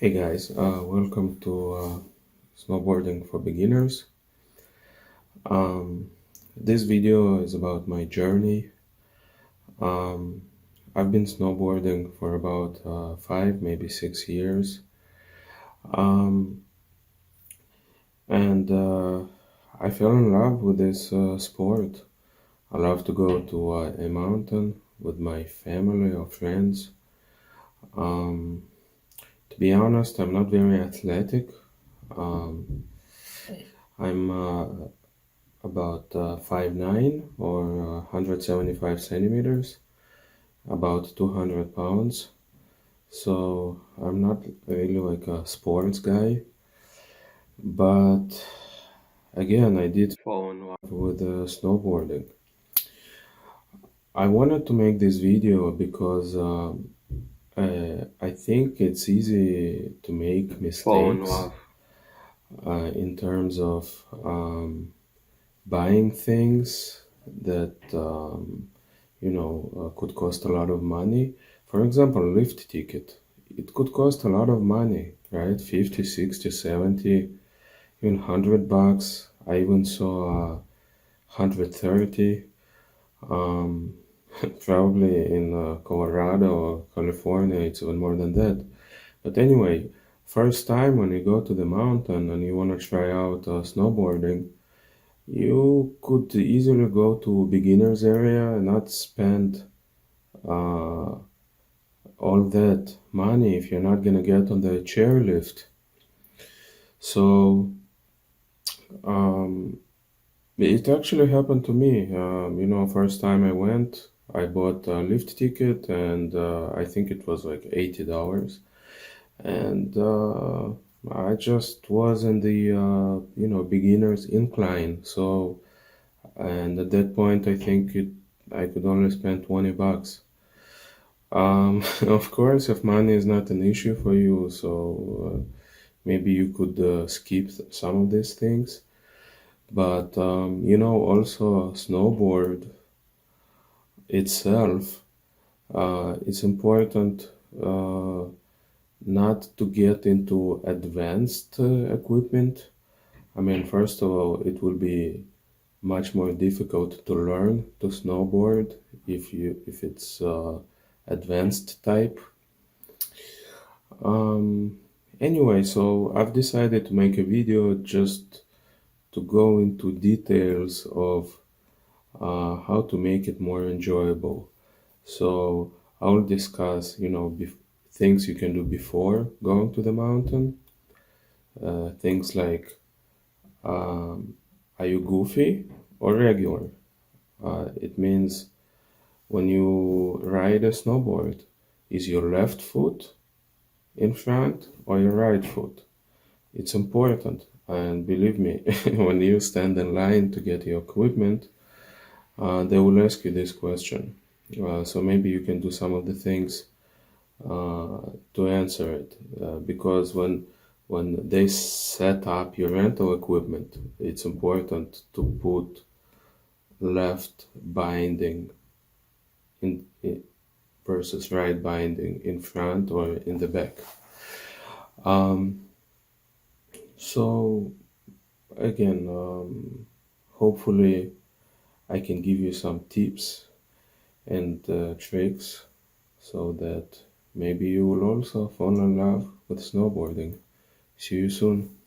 Hey guys, welcome to Snowboarding for Beginners. Um, this video is about my journey. Um, I've been snowboarding for about 5, maybe 6 years. Um, and I fell in love with this sport. I love to go to a mountain with my family or friends. Um, to be honest, I'm not very athletic. Um, I'm about 5'9" or 175 centimeters, about 200 pounds. So I'm not really like a sports guy, but again, I did fall in love with snowboarding. I wanted to make this video because I think it's easy to make Fall in mistakes love. in terms of buying things that could cost a lot of money. For example, lift ticket. It could cost a lot of money, right? 50, 60, 70, even $100. I even saw 130. Um, Probably in Colorado or California, it's even more than that. But anyway, first time when you go to the mountain and you want to try out snowboarding, you could easily go to beginners area and not spend uh, all that money if you're not gonna get on the chairlift. So um, it actually happened to me. First time I went, I bought a lift ticket, and I think it was like $80, and I just was in the beginners incline. So, and at that point, I could only spend $20. Of course, if money is not an issue for you, so maybe you could skip some of these things. But also snowboard itself, it's important uh, not to get into advanced equipment. I mean, first of all, it will be much more difficult to learn to snowboard if it's advanced type. Um, anyway, so I've decided to make a video just to go into details of how to make it more enjoyable. So I'll discuss, things you can do before going to the mountain. Things like, um, are you goofy or regular? It means when you ride a snowboard, is your left foot in front or your right foot? It's important. And believe me, when you stand in line to get your equipment, they will ask you this question. So maybe you can do some of the things to answer it. Because when they set up your rental equipment, it's important to put left binding in versus right binding in front or in the back. Um, so again, hopefully I can give you some tips and tricks so that maybe you will also fall in love with snowboarding. See you soon.